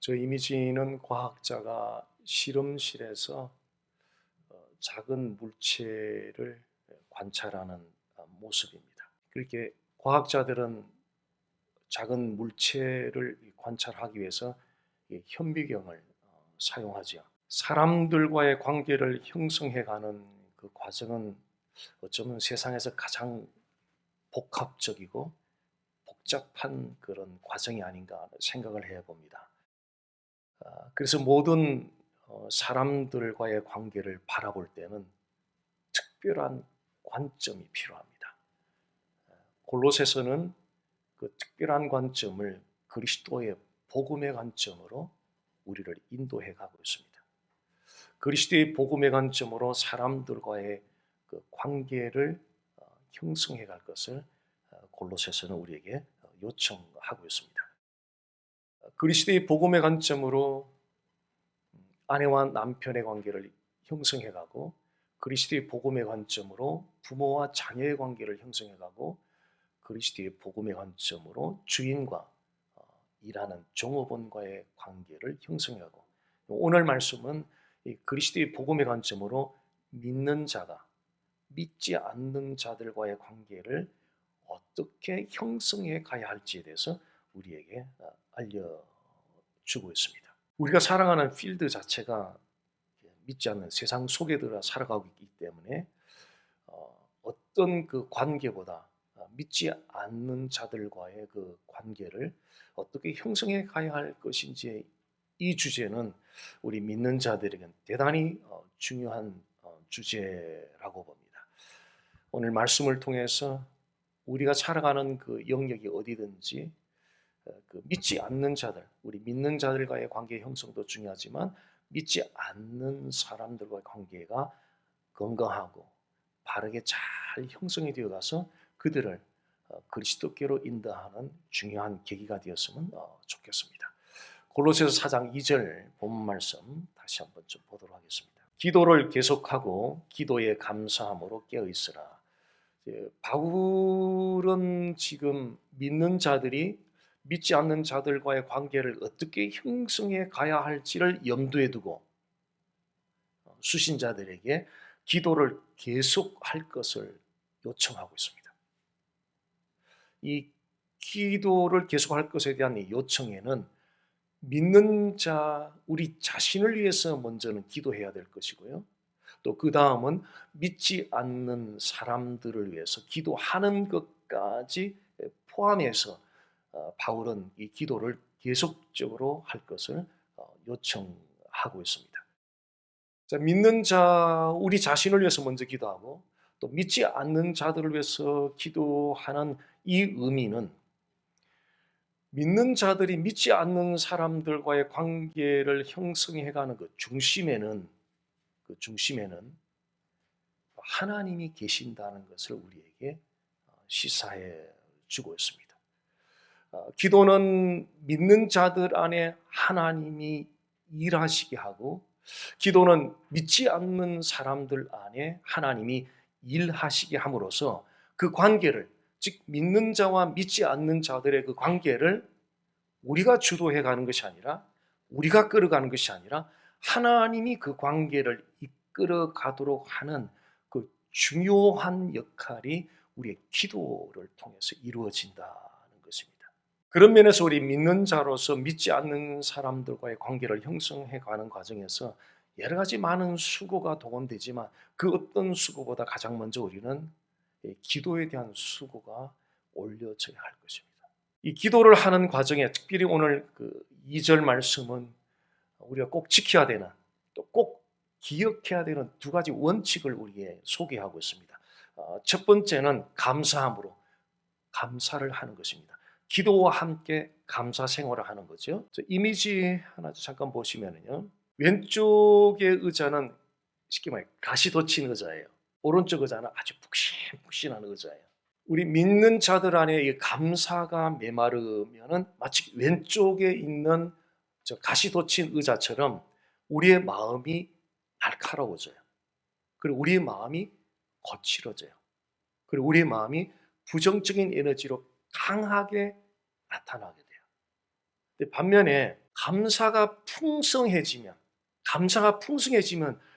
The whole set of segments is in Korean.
저 이미지는 과학자가 실험실에서 작은 물체를 관찰하는 모습입니다. 그렇게 과학자들은 작은 물체를 관찰하기 위해서 이 현미경을 사용하죠. 사람들과의 관계를 형성해가는 그 과정은 어쩌면 세상에서 가장 복합적이고 복잡한 그런 과정이 아닌가 생각을 해봅니다. 그래서 모든 사람들과의 관계를 바라볼 때는 특별한 관점이 필요합니다. 골로새서는 그 특별한 관점을 그리스도의 복음의 관점으로 우리를 인도해 가고 있습니다. 그리스도의 복음의 관점으로 사람들과의 그 관계를 형성해 갈 것을 골로새서는 우리에게 요청하고 있습니다. 그리스도의 복음의 관점으로 아내와 남편의 관계를 형성해 가고, 그리스도의 복음의 관점으로 부모와 자녀의 관계를 형성해 가고, 그리스도의 복음의 관점으로 주인과 일하는 종업원과의 관계를 형성해 가고, 오늘 말씀은 이 그리스도의 복음의 관점으로 믿는 자가 믿지 않는 자들과의 관계를 어떻게 형성해 가야 할지에 대해서 우리에게 알려주고 있습니다. 우리가 살아가는 필드 자체가 믿지 않는 세상 속에 들어 살아가고 있기 때문에 어떤 그 관계보다 믿지 않는 자들과의 그 관계를 어떻게 형성해 가야 할 것인지, 이 주제는 우리 믿는 자들에게는 대단히 중요한 주제라고 봅니다. 오늘 말씀을 통해서 우리가 살아가는 그 영역이 어디든지 그 믿지 않는 자들, 우리 믿는 자들과의 관계 형성도 중요하지만 믿지 않는 사람들과의 관계가 건강하고 바르게 잘 형성이 되어 가서 그들을 그리스도께로 인도하는 중요한 계기가 되었으면 좋겠습니다. 골로새서 4장 2절 본문 말씀 다시 한번 좀 보도록 하겠습니다. 기도를 계속하고 기도에 감사함으로 깨어 있으라. 바울은 지금 믿는 자들이 믿지 않는 자들과의 관계를 어떻게 형성해 가야 할지를 염두에 두고 수신자들에게 기도를 계속할 것을 요청하고 있습니다. 이 기도를 계속할 것에 대한 이 요청에는 믿는 자 우리 자신을 위해서 먼저는 기도해야 될 것이고요. 또 그 다음은 믿지 않는 사람들을 위해서 기도하는 것까지 포함해서 바울은 이 기도를 계속적으로 할 것을 요청하고 있습니다. 자, 믿는 자 우리 자신을 위해서 먼저 기도하고 또 믿지 않는 자들을 위해서 기도하는 이 의미는 믿는 자들이 믿지 않는 사람들과의 관계를 형성해가는 그 중심에는 하나님이 계신다는 것을 우리에게 시사해 주고 있습니다. 기도는 믿는 자들 안에 하나님이 일하시게 하고, 기도는 믿지 않는 사람들 안에 하나님이 일하시게 함으로써 그 관계를, 즉 믿는 자와 믿지 않는 자들의 그 관계를 우리가 주도해 가는 것이 아니라, 우리가 끌어가는 것이 아니라 하나님이 그 관계를 이끌어 가도록 하는 그 중요한 역할이 우리의 기도를 통해서 이루어진다는 것입니다. 그런 면에서 우리 믿는 자로서 믿지 않는 사람들과의 관계를 형성해 가는 과정에서 여러 가지 많은 수고가 동원되지만 그 어떤 수고보다 가장 먼저 우리는 기도에 대한 수고가 올려져야 할 것입니다. 이 기도를 하는 과정에 특별히 오늘 그 2절 말씀은 우리가 꼭 지켜야 되는, 또 꼭 기억해야 되는 두 가지 원칙을 우리에게 소개하고 있습니다. 첫 번째는 감사함으로 감사를 하는 것입니다. 기도와 함께 감사 생활을 하는 거죠. 이미지 하나 잠깐 보시면요, 왼쪽의 의자는 쉽게 말해 가시 돋친 의자예요. 오른쪽 의자는 아주 푹신푹신한 의자예요. 우리 믿는 자들 안에 이 감사가 메마르면은 마치 왼쪽에 있는 저 가시 돋친 의자처럼 우리의 마음이 날카로워져요. 그리고 우리의 마음이 거칠어져요. 그리고 우리의 마음이 부정적인 에너지로 강하게 나타나게 돼요. 근데 반면에 감사가 풍성해지면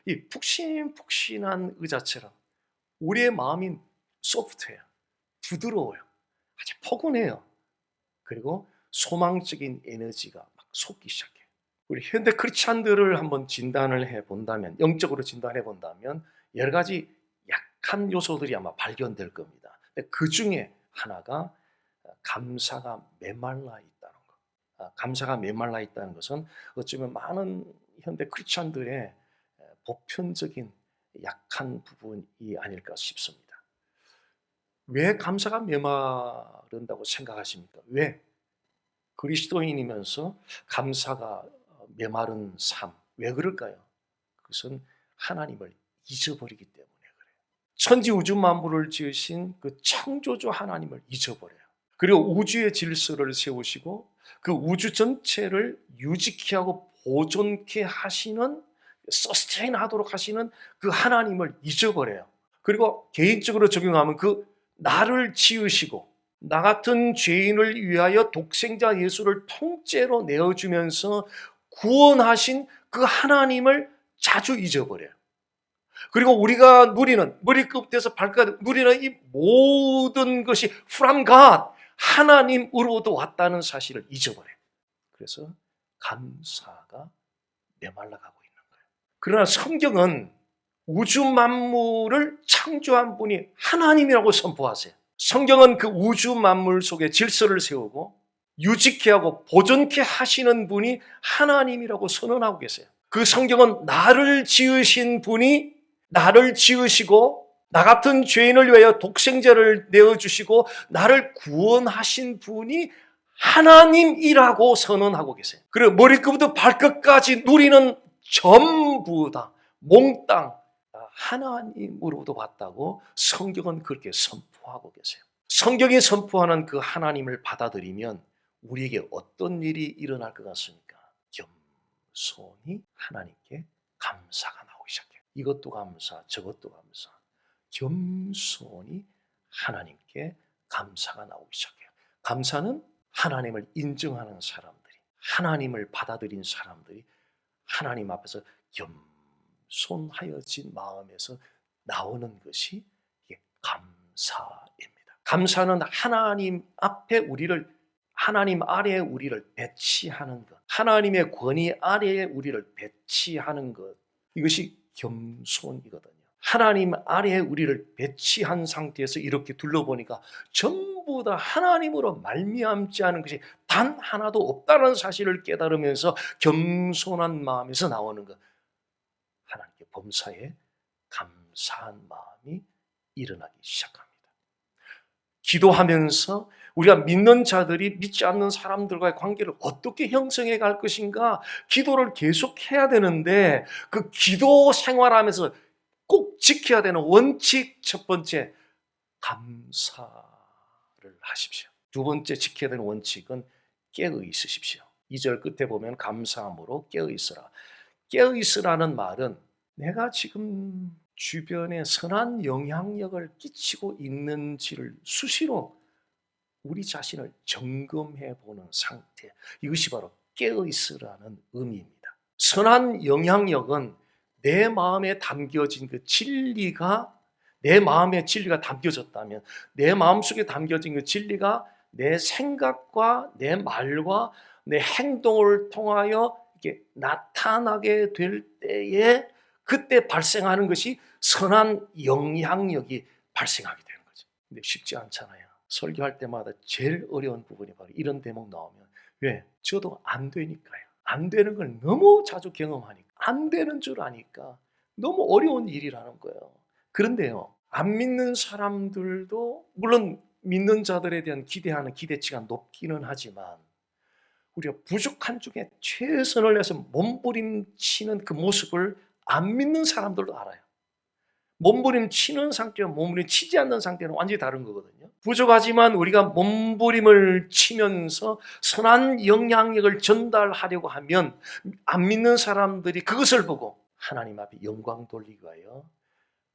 이 푹신푹신한 의자처럼 우리의 마음이 소프트해요. 부드러워요. 아주 포근해요. 그리고 소망적인 에너지가 막 솟기 시작해요. 우리 현대 크리스찬들을 한번 진단을 해본다면, 영적으로 진단해 본다면 여러 가지 약한 요소들이 아마 발견될 겁니다. 그 중에 하나가 감사가 메말라 있다는 것. 감사가 메말라 있다는 것은 어쩌면 많은 현대 크리스찬들의 보편적인 약한 부분이 아닐까 싶습니다. 왜 감사가 메마른다고 생각하십니까? 왜? 그리스도인이면서 감사가 메마른 삶. 왜 그럴까요? 그것은 하나님을 잊어버리기 때문에 그래요. 천지 우주 만물을 지으신 그 창조주 하나님을 잊어버려요. 그리고 우주의 질서를 세우시고 그 우주 전체를 유지케 하고 보존케 하시는, 서스테인 하도록 하시는 그 하나님을 잊어버려요. 그리고 개인적으로 적용하면 그 나를 지으시고 나 같은 죄인을 위하여 독생자 예수를 통째로 내어주면서 구원하신 그 하나님을 자주 잊어버려요. 그리고 우리가 누리는, 머리끝부터 발끝까지 누리는 이 모든 것이 from God, 하나님으로부터 왔다는 사실을 잊어버려요. 그래서 감사가 메말라가고 있는 거예요. 그러나 성경은 우주 만물을 창조한 분이 하나님이라고 선포하세요. 성경은 그 우주 만물 속에 질서를 세우고 유지케 하고 보존케 하시는 분이 하나님이라고 선언하고 계세요. 그 성경은 나를 지으신 분이 나를 지으시고 나 같은 죄인을 위하여 독생자를 내어주시고 나를 구원하신 분이 하나님이라고 선언하고 계세요. 그리고 머리끝부터 발끝까지 누리는 전부 다 몽땅 하나님으로부터 왔다고 성경은 그렇게 선포하고 계세요. 성경이 선포하는 그 하나님을 받아들이면 우리에게 어떤 일이 일어날 것 같습니까? 겸손히 하나님께 감사가 나오기 시작해요. 이것도 감사, 저것도 감사. 겸손히 하나님께 감사가 나오기 시작해요. 감사는 하나님을 인정하는 사람들이, 하나님을 받아들인 사람들이 하나님 앞에서 겸손하여진 마음에서 나오는 것이 감사입니다. 감사는 하나님 앞에 우리를, 하나님 아래에 우리를 배치하는 것, 하나님의 권위 아래에 우리를 배치하는 것, 이것이 겸손이거든요. 하나님 아래에 우리를 배치한 상태에서 이렇게 둘러보니까 전부 다 하나님으로 말미암지 않은 것이 단 하나도 없다는 사실을 깨달으면서 겸손한 마음에서 나오는 것, 하나님께 범사에 감사한 마음이 일어나기 시작합니다. 기도하면서 우리가 믿는 자들이 믿지 않는 사람들과의 관계를 어떻게 형성해 갈 것인가, 기도를 계속해야 되는데 그 기도 생활하면서 꼭 지켜야 되는 원칙, 첫 번째, 감사를 하십시오. 두 번째 지켜야 되는 원칙은 깨어 있으십시오. 2절 끝에 보면 감사함으로 깨어 있으라. 깨어 있으라는 말은 내가 지금 주변에 선한 영향력을 끼치고 있는지를 수시로 우리 자신을 점검해 보는 상태, 이것이 바로 깨어 있으라는 의미입니다. 선한 영향력은 내 마음에 담겨진 그 진리가, 내 마음에 진리가 담겨졌다면, 내 마음속에 담겨진 그 진리가 내 생각과 내 말과 내 행동을 통하여 이렇게 나타나게 될 때에, 그때 발생하는 것이 선한 영향력이 발생하게 되는 거죠. 근데 쉽지 않잖아요. 설교할 때마다 제일 어려운 부분이 바로 이런 대목 나오면, 왜? 저도 안 되니까요. 안 되는 걸 너무 자주 경험하니까, 안 되는 줄 아니까 너무 어려운 일이라는 거예요. 그런데요, 안 믿는 사람들도 물론 믿는 자들에 대한 기대하는 기대치가 높기는 하지만 우리가 부족한 중에 최선을 내서 몸부림치는 그 모습을 안 믿는 사람들도 알아요. 몸부림치는 상태와 몸부림치지 않는 상태는 완전히 다른 거거든요. 부족하지만 우리가 몸부림을 치면서 선한 영향력을 전달하려고 하면 안 믿는 사람들이 그것을 보고 하나님 앞에 영광 돌리기 위하여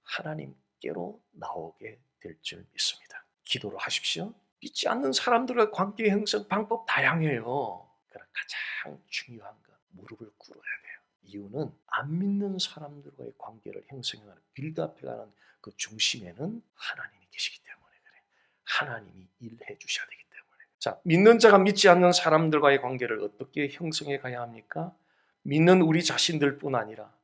하나님께로 나오게 될 줄 믿습니다. 기도를 하십시오. 믿지 않는 사람들과 관계 형성 방법 다양해요. 그러나 가장 가장 중요한 것, 무릎을 꿇어야 돼요. 이유는 안 믿는 사람들과의 관계를 형성해가는, 빌드업해가는 그 중심에는 하나님이 계시기 때문에 그래요. 하나님이 일해 주셔야 되기 때문에. 자, 믿는 자가 믿지 않는 사람들과의 관계를 어떻게 형성해 가야 합니까? 믿는 우리 자신들뿐 아니라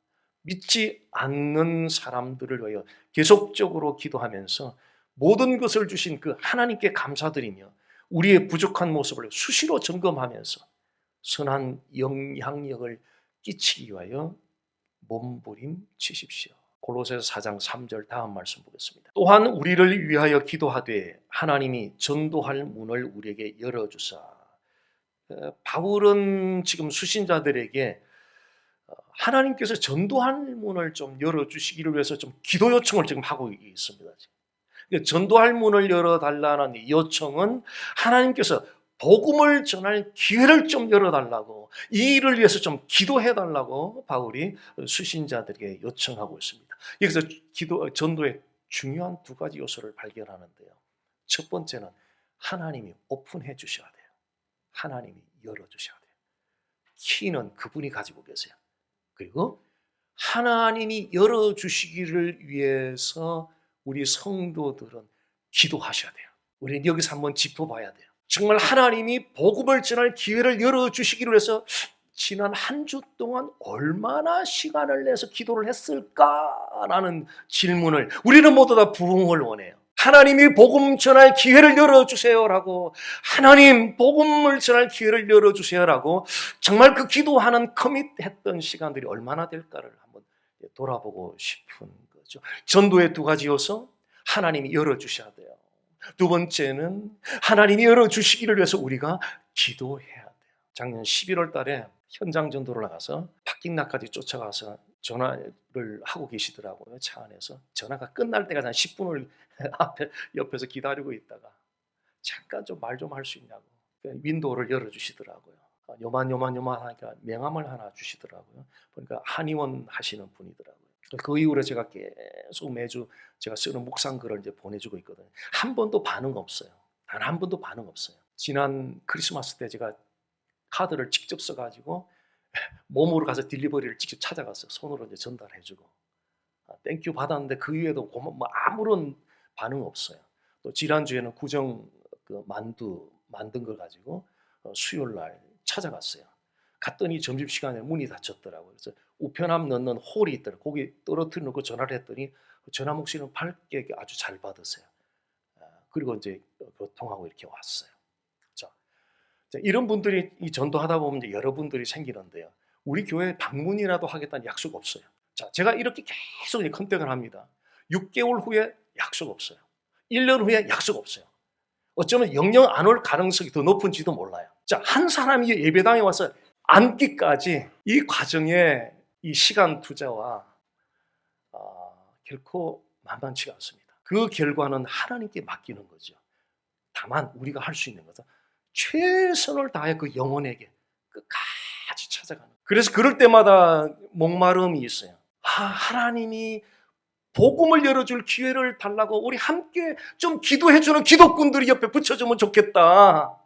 믿지 않는 사람들을 위하여 계속적으로 기도하면서 모든 것을 주신 그 하나님께 감사드리며 우리의 부족한 모습을 수시로 점검하면서 선한 영향력을 끼치기 위하여 몸부림치십시오. 골로새서 4장 3절 다음 말씀 보겠습니다. 또한 우리를 위하여 기도하되 하나님이 전도할 문을 우리에게 열어주사. 바울은 지금 수신자들에게 하나님께서 전도할 문을 좀 열어주시기를 위해서 좀 기도 요청을 지금 하고 있습니다. 전도할 문을 열어달라는 요청은 하나님께서 복음을 전할 기회를 좀 열어달라고, 이 일을 위해서 좀 기도해달라고 바울이 수신자들에게 요청하고 있습니다. 여기서 전도의 중요한 두 가지 요소를 발견하는데요. 첫 번째는 하나님이 오픈해 주셔야 돼요. 하나님이 열어주셔야 돼요. 키는 그분이 가지고 계세요. 그리고 하나님이 열어주시기를 위해서 우리 성도들은 기도하셔야 돼요. 우리는 여기서 한번 짚어봐야 돼요. 정말 하나님이 복음을 전할 기회를 열어주시기를 위해서 지난 한 주 동안 얼마나 시간을 내서 기도를 했을까라는 질문을 우리는 모두 다 부응을 원해요. 하나님이 복음 전할 기회를 열어주세요라고, 하나님 복음을 전할 기회를 열어주세요라고 정말 그 기도하는 커밋했던 시간들이 얼마나 될까를 한번 돌아보고 싶은 거죠. 전도의 두 가지 요소, 하나님이 열어주셔야 돼요. 두 번째는 하나님이 열어주시기를 위해서 우리가 기도해야 돼요. 작년 11월 달에 현장 전도를 나가서 박킹락까지 쫓아가서 전화를 하고 계시더라고요. 차 안에서. 전화가 끝날 때까지 한 10분을 옆에서 기다리고 있다가 잠깐 좀 말 좀 할 수 있냐고 윈도우를 열어주시더라고요. 요만 하니까 명함을 하나 주시더라고요. 보니까 한의원 하시는 분이더라고요. 그 이후로 제가 계속 매주 제가 쓰는 묵상글을 이제 보내주고 있거든요. 한 번도 반응 없어요. 단 한 번도 반응 없어요. 지난 크리스마스 때 제가 카드를 직접 써가지고 몸으로 가서 딜리버리를 직접 찾아갔어요. 손으로 이제 전달해주고 땡큐 받았는데 그 이후에도 뭐 아무런 반응 없어요. 또 지난주에는 구정 그 만두 만든 걸 가지고 수요일 날 찾아갔어요. 갔더니 점심시간에 문이 닫혔더라고요. 그래서 우편함 넣는 홀이 있더라고요. 거기 떨어뜨려 놓고 전화를 했더니 전화 목소리는 밝게 아주 잘 받으세요. 그리고 이제 교통하고 이렇게 왔어요. 자, 이런 분들이 이 전도하다 보면 이제 여러분들이 생기는데요. 우리 교회에 방문이라도 하겠다는 약속 없어요. 자, 제가 이렇게 계속 컨택을 합니다. 6개월 후에 약속 없어요. 1년 후에 약속 없어요. 어쩌면 영영 안 올 가능성이 더 높은지도 몰라요. 자, 한 사람이 예배당에 와서 앉기까지 이 과정에 이 시간 투자와 결코 만만치가 않습니다. 그 결과는 하나님께 맡기는 거죠. 다만 우리가 할 수 있는 것은 최선을 다해 그 영혼에게 끝까지 찾아가는. 그래서 그럴 때마다 목마름이 있어요. 하나님이 복음을 열어줄 기회를 달라고 우리 함께 좀 기도해주는 기도꾼들이 옆에 붙여주면 좋겠다.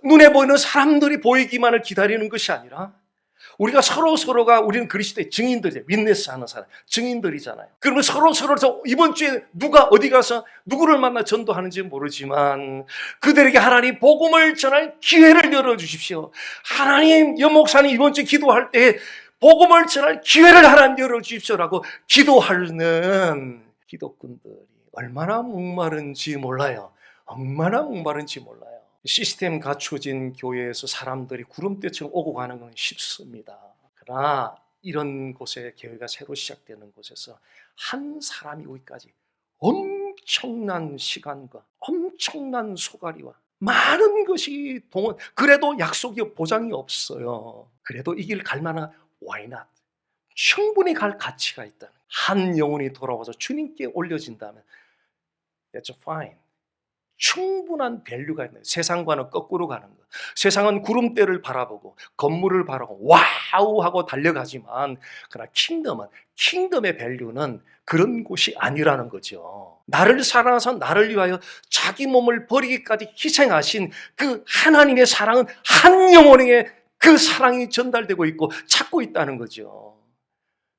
눈에 보이는 사람들이 보이기만을 기다리는 것이 아니라 우리가 서로가 우리는 그리스도의 증인들이에요. 윈네스 하는 사람 증인들이잖아요. 그러면 서로서 이번 주에 누가 어디 가서 누구를 만나 전도하는지 모르지만 그들에게 하나님 복음을 전할 기회를 열어주십시오. 하나님 연목사님 이번 주에 기도할 때 복음을 전할 기회를 하나님 열어주십시오라고 기도하는 기도꾼들이 얼마나 목마른지 몰라요. 얼마나 목마른지 몰라요. 시스템 갖춰진 교회에서 사람들이 구름대처럼 오고 가는 건 쉽습니다. 그러나 이런 곳에 교회가 새로 시작되는 곳에서 한 사람이 오기까지 엄청난 시간과 엄청난 소가리와 많은 것이 그래도 약속이 보장이 없어요. 그래도 이 길 갈 만한 why not? 충분히 갈 가치가 있다는. 한 영혼이 돌아와서 주님께 올려진다면 that's fine. 충분한 밸류가 있는. 세상과는 거꾸로 가는 것. 세상은 구름대를 바라보고 건물을 바라보고 와우 하고 달려가지만 그러나 킹덤의 밸류는 그런 곳이 아니라는 거죠. 나를 사랑하사 나를 위하여 자기 몸을 버리기까지 희생하신 그 하나님의 사랑은 한 영혼에게 그 사랑이 전달되고 있고 찾고 있다는 거죠.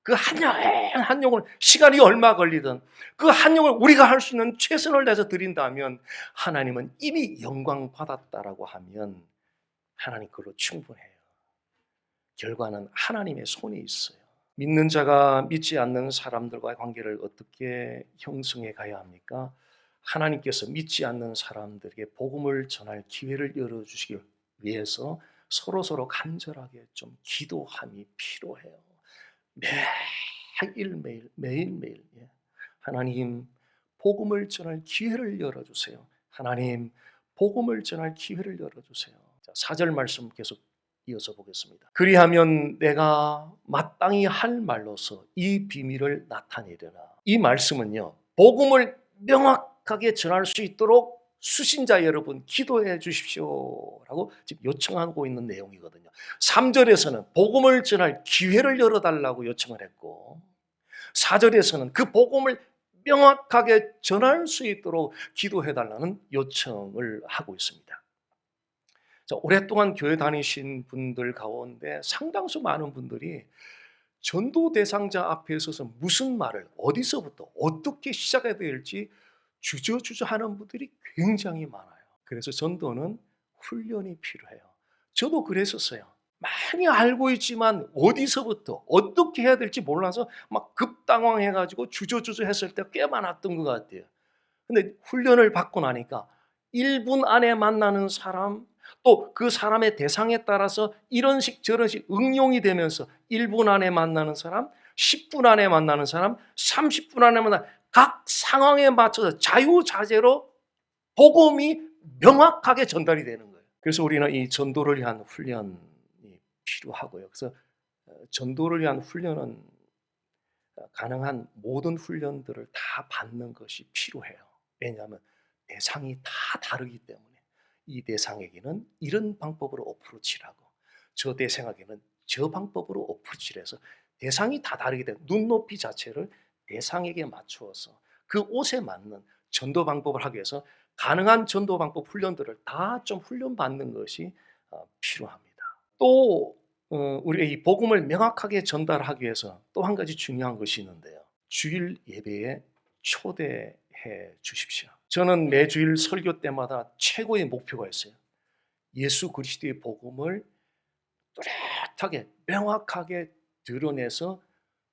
그 한 영혼, 시간이 얼마 걸리든 그 한 영혼 우리가 할 수 있는 최선을 다해서 드린다면 하나님은 이미 영광 받았다라고 하면 하나님 그걸로 충분해요. 결과는 하나님의 손에 있어요. 믿는 자가 믿지 않는 사람들과의 관계를 어떻게 형성해 가야 합니까? 하나님께서 믿지 않는 사람들에게 복음을 전할 기회를 열어주시기 위해서 서로 간절하게 좀 기도함이 필요해요. 매일매일 하나님 복음을 전할 기회를 열어주세요. 하나님 복음을 전할 기회를 열어주세요. 4절 말씀 계속 이어서 보겠습니다. 그리하면 내가 마땅히 할 말로서 이 비밀을 나타내려나. 이 말씀은요, 복음을 명확하게 전할 수 있도록 수신자 여러분 기도해 주십시오라고 지금 요청하고 있는 내용이거든요. 3절에서는 복음을 전할 기회를 열어달라고 요청을 했고 4절에서는 그 복음을 명확하게 전할 수 있도록 기도해달라는 요청을 하고 있습니다. 자, 오랫동안 교회 다니신 분들 가운데 상당수 많은 분들이 전도 대상자 앞에 서서 무슨 말을 어디서부터 어떻게 시작해야 될지 주저주저 하는 분들이 굉장히 많아요. 그래서 전도는 훈련이 필요해요. 저도 그랬었어요. 많이 알고 있지만 어디서부터 어떻게 해야 될지 몰라서 막 급당황해가지고 주저주저 했을 때가 꽤 많았던 것 같아요. 근데 훈련을 받고 나니까 1분 안에 만나는 사람, 또 그 사람의 대상에 따라서 이런 식 저런 식 응용이 되면서 1분 안에 만나는 사람, 10분 안에 만나는 사람, 30분 안에 만나는 각 상황에 맞춰서 자유자재로 복음이 명확하게 전달이 되는 거예요. 그래서 우리는 이 전도를 위한 훈련이 필요하고요. 그래서 전도를 위한 훈련은 가능한 모든 훈련들을 다 받는 것이 필요해요. 왜냐하면 대상이 다 다르기 때문에 이 대상에게는 이런 방법으로 어프로치를 하고 저 대상에게는 저 방법으로 어프로치를 해서 대상이 다 다르기 때문에 눈높이 자체를 대상에게 맞추어서 그 옷에 맞는 전도 방법을 하기 위해서 가능한 전도 방법 훈련들을 다 좀 훈련받는 것이 필요합니다. 또 우리가 이 복음을 명확하게 전달하기 위해서 또 한 가지 중요한 것이 있는데요. 주일 예배에 초대해 주십시오. 저는 매주일 설교 때마다 최고의 목표가 있어요. 예수 그리스도의 복음을 뚜렷하게 명확하게 드러내서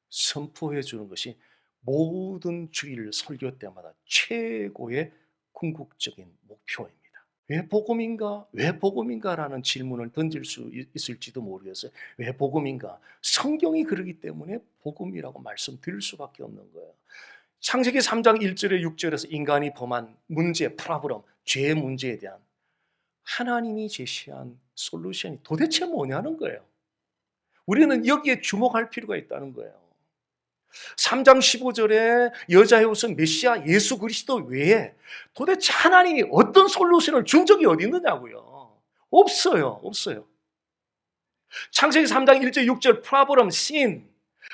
선포해 주는 것이 모든 주일 설교 때마다 최고의 궁극적인 목표입니다. 왜 복음인가? 왜 복음인가라는 질문을 던질 수 있을지도 모르겠어요. 왜 복음인가? 성경이 그러기 때문에 복음이라고 말씀드릴 수밖에 없는 거예요. 창세기 3장 1절에 6절에서 인간이 범한 문제, 프라브럼, 죄의 문제에 대한 하나님이 제시한 솔루션이 도대체 뭐냐는 거예요. 우리는 여기에 주목할 필요가 있다는 거예요. 3장 15절에 여자의 옷은 메시아 예수 그리스도 외에 도대체 하나님이 어떤 솔루션을 준 적이 어디 있느냐고요. 없어요. 창세기 3장 1절 6절 프라브럼 신,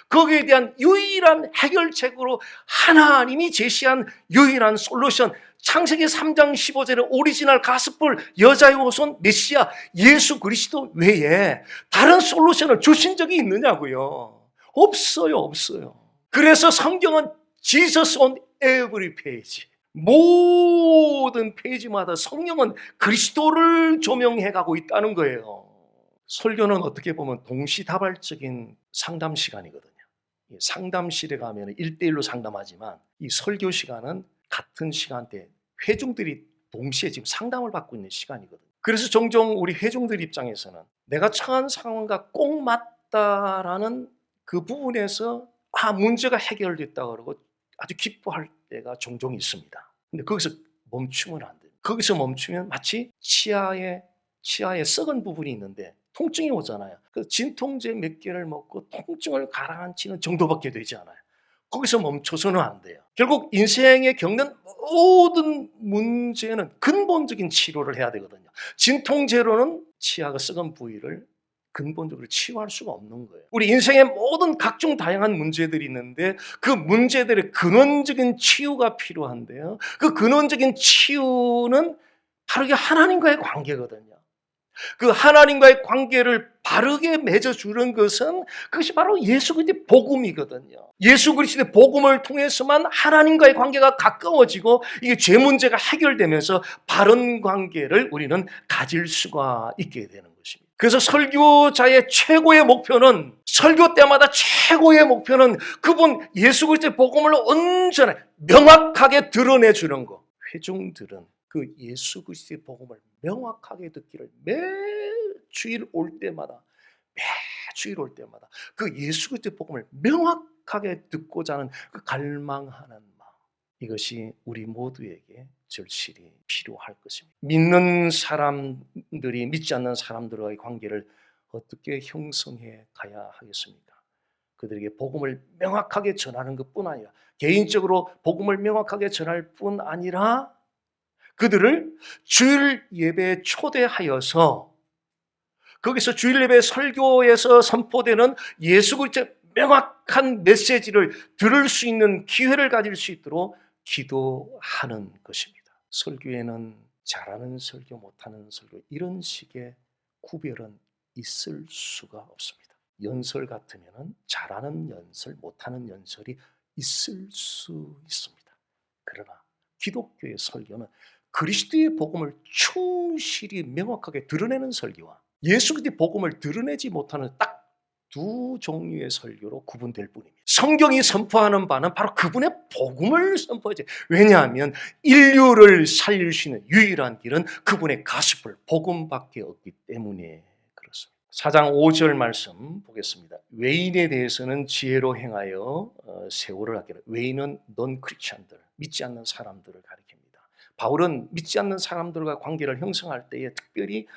거기에 대한 유일한 해결책으로 하나님이 제시한 유일한 솔루션, 창세기 3장 15절의 오리지널 가스펠 여자의 옷은 메시아 예수 그리스도 외에 다른 솔루션을 주신 적이 있느냐고요. 없어요. 그래서 성경은 Jesus on every page, 모든 페이지마다 성령은 그리스도를 조명해 가고 있다는 거예요. 설교는 어떻게 보면 동시다발적인 상담 시간이거든요. 상담실에 가면 1대1로 상담하지만 이 설교 시간은 같은 시간대에 회중들이 동시에 지금 상담을 받고 있는 시간이거든요. 그래서 종종 우리 회중들 입장에서는 내가 처한 상황과 꼭 맞다라는 그 부분에서 문제가 해결됐다 그러고 아주 기뻐할 때가 종종 있습니다. 근데 거기서 멈추면 안 돼요. 거기서 멈추면 마치 치아에 썩은 부분이 있는데 통증이 오잖아요. 그 진통제 몇 개를 먹고 통증을 가라앉히는 정도밖에 되지 않아요. 거기서 멈춰서는 안 돼요. 결국 인생에 겪는 모든 문제는 근본적인 치료를 해야 되거든요. 진통제로는 치아가 썩은 부위를 근본적으로 치유할 수가 없는 거예요. 우리 인생의 모든 각종 다양한 문제들이 있는데 그 문제들의 근원적인 치유가 필요한데요. 그 근원적인 치유는 바로 이게 하나님과의 관계거든요. 그 하나님과의 관계를 바르게 맺어주는 것은 그것이 바로 예수 그리스도의 복음이거든요. 예수 그리스도의 복음을 통해서만 하나님과의 관계가 가까워지고 이게 죄 문제가 해결되면서 바른 관계를 우리는 가질 수가 있게 되는 것입니다. 그래서 설교자의 최고의 목표는, 설교 때마다 최고의 목표는 그분 예수 그리스도의 복음을 온전히 명확하게 드러내주는 것. 회중들은 그 예수 그리스도의 복음을 명확하게 듣기를 매주일 올 때마다 그 예수 그리스도의 복음을 명확하게 듣고자 하는 그 갈망하는 마음, 이것이 우리 모두에게 절실히 필요할 것입니다. 믿는 사람들이 믿지 않는 사람들과의 관계를 어떻게 형성해 가야 하겠습니까? 그들에게 복음을 명확하게 전하는 것뿐 아니라, 개인적으로 복음을 명확하게 전할 뿐 아니라 그들을 주일 예배에 초대하여서 거기서 주일 예배 설교에서 선포되는 예수 그리스도의 명확한 메시지를 들을 수 있는 기회를 가질 수 있도록 기도하는 것입니다. 설교에는 잘하는 설교, 못하는 설교, 이런 식의 구별은 있을 수가 없습니다. 연설 같으면 잘하는 연설, 못하는 연설이 있을 수 있습니다. 그러나 기독교의 설교는 그리스도의 복음을 충실히 명확하게 드러내는 설교와 예수 그리스도의 복음을 드러내지 못하는 딱 두 종류의 설교로 구분될 뿐입니다. 성경이 선포하는 바는 바로 그분의 복음을 선포하지. 왜냐하면 인류를 살릴 수 있는 유일한 길은 그분의 가스펠, 복음밖에 없기 때문에 그렇습니다. 4장 5절 말씀 보겠습니다. 외인에 대해서는 지혜로 행하여 세월을 아끼라. 외인은 넌 크리스천들, 믿지 않는 사람들을 가리킵니다. 바울은 믿지 않는 사람들과 관계를 형성할 때에 특별히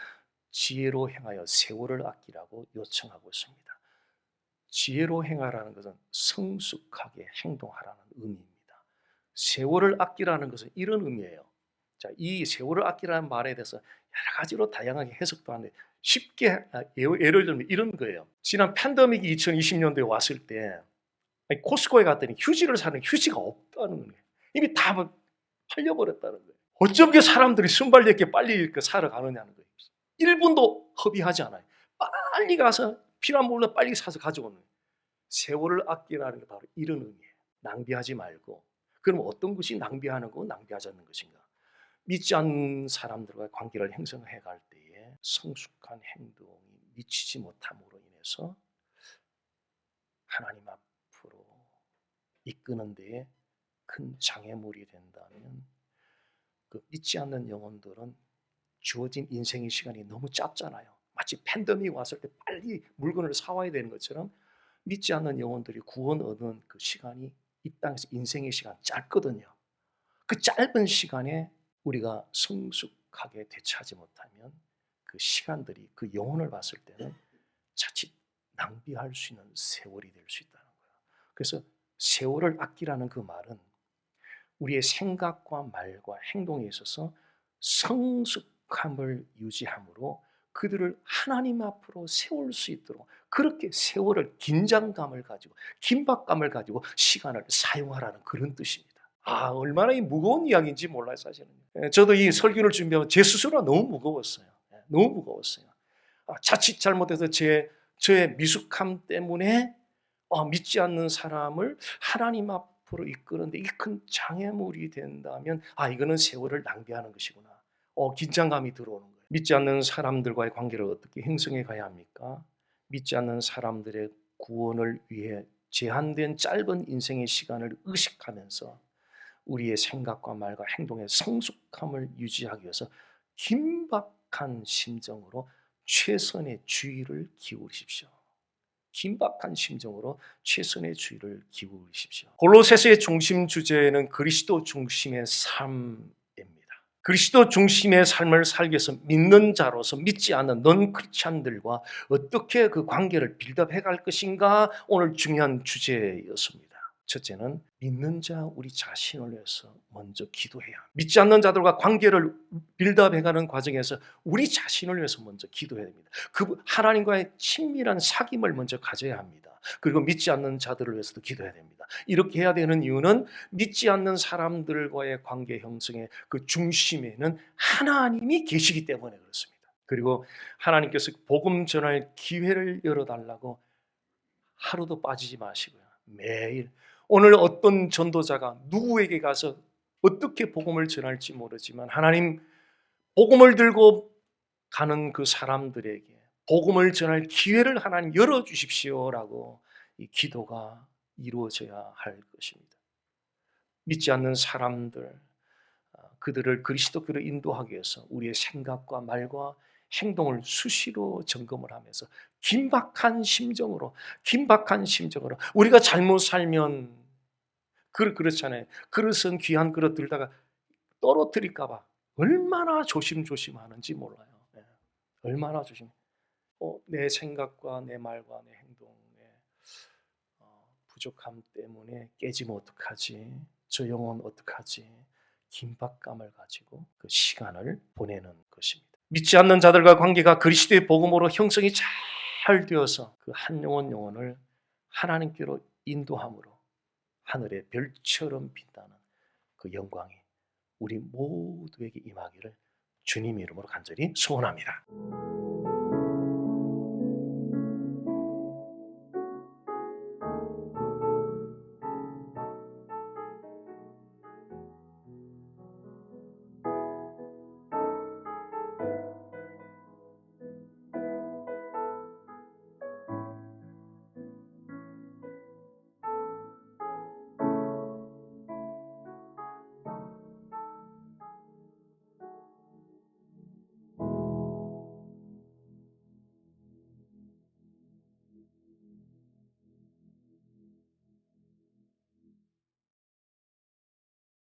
지혜로 행하여 세월을 아끼라고 요청하고 있습니다. 지혜로 행하라는 것은 성숙하게 행동하라는 의미입니다. 세월을 아끼라는 것은 이런 의미예요. 자, 이 세월을 아끼라는 말에 대해서 여러 가지로 다양하게 해석도 하는데 쉽게 예를 들면 이런 거예요. 지난 팬데믹이 2020년도에 왔을 때 코스코에 갔더니 휴지를 사는 휴지가 없다는 거예요. 이미 다 팔려버렸다는 거예요. 어쩜 그 사람들이 순발력있게 빨리 사러 가느냐는 거예요. 1분도 허비하지 않아요. 빨리 가서 필요한 물건 빨리 사서 가져오는 거예요. 세월을 아끼라는 게 바로 이런 의미예요. 낭비하지 말고. 그럼 어떤 것이 낭비하는 거고 낭비하지 않는 것인가? 믿지 않는 사람들과 관계를 형성해 갈 때에 성숙한 행동이 미치지 못함으로 인해서 하나님 앞으로 이끄는 데에 큰 장애물이 된다면 그 믿지 않는 영혼들은 주어진 인생의 시간이 너무 짧잖아요. 마치 팬데믹 왔을 때 빨리 물건을 사와야 되는 것처럼 믿지 않는 영혼들이 구원 얻는 그 시간이 이 땅에서 인생의 시간 짧거든요. 그 짧은 시간에 우리가 성숙하게 대처하지 못하면 그 시간들이 그 영혼을 봤을 때는 자칫 낭비할 수 있는 세월이 될 수 있다는 거예요. 그래서 세월을 아끼라는 그 말은 우리의 생각과 말과 행동에 있어서 성숙함을 유지함으로 그들을 하나님 앞으로 세울 수 있도록 그렇게 세월을 긴장감을 가지고 긴박감을 가지고 시간을 사용하라는 그런 뜻입니다. 얼마나 이 무거운 이야기인지 몰라요, 사실은. 저도 이 설교를 준비하면 제 스스로가 너무 무거웠어요. 너무 무거웠어요. 자칫 잘못해서 저의 미숙함 때문에 믿지 않는 사람을 하나님 앞으로 이끄는데 이게 큰 장애물이 된다면 이거는 세월을 낭비하는 것이구나. 긴장감이 들어오는 거예요. 믿지 않는 사람들과의 관계를 어떻게 형성해 가야 합니까? 믿지 않는 사람들의 구원을 위해 제한된 짧은 인생의 시간을 의식하면서 우리의 생각과 말과 행동의 성숙함을 유지하기 위해서 긴박한 심정으로 최선의 주의를 기울이십시오. 긴박한 심정으로 최선의 주의를 기울이십시오. 골로새서의 중심 주제는 그리스도 중심의 삶입니다. 그리스도 중심의 삶을 살기 위해서 믿는 자로서 믿지 않는 넌 크리스찬들과 어떻게 그 관계를 빌드업해 갈 것인가 오늘 중요한 주제였습니다. 첫째는 믿는 자 우리 자신을 위해서 먼저 기도해야 합니다. 믿지 않는 자들과 관계를 빌드업해가는 과정에서 우리 자신을 위해서 먼저 기도해야 됩니다. 그 하나님과의 친밀한 사귐을 먼저 가져야 합니다. 그리고 믿지 않는 자들을 위해서도 기도해야 됩니다. 이렇게 해야 되는 이유는 믿지 않는 사람들과의 관계 형성의 그 중심에는 하나님이 계시기 때문에 그렇습니다. 그리고 하나님께서 복음 전할 기회를 열어달라고 하루도 빠지지 마시고요. 매일 오늘 어떤 전도자가 누구에게 가서 어떻게 복음을 전할지 모르지만 하나님 복음을 들고 가는 그 사람들에게 복음을 전할 기회를 하나님 열어주십시오라고 이 기도가 이루어져야 할 것입니다. 믿지 않는 사람들, 그들을 그리스도께로 인도하기 위해서 우리의 생각과 말과 행동을 수시로 점검을 하면서 긴박한 심정으로 우리가 잘못 살면 그렇잖아요. 그릇은 귀한 그릇 들다가 떨어뜨릴까 봐 얼마나 조심조심하는지 몰라요. 네. 얼마나 조심. 내 생각과 내 말과 내 행동의 부족함 때문에 깨지면 어떡하지? 저 영혼 어떡하지? 긴박감을 가지고 그 시간을 보내는 것입니다. 믿지 않는 자들과 관계가 그리스도의 복음으로 형성이 잘 되어서 그 한 영혼을 하나님께로 인도함으로 하늘의 별처럼 빛나는 그 영광이 우리 모두에게 임하기를 주님 이름으로 간절히 소원합니다.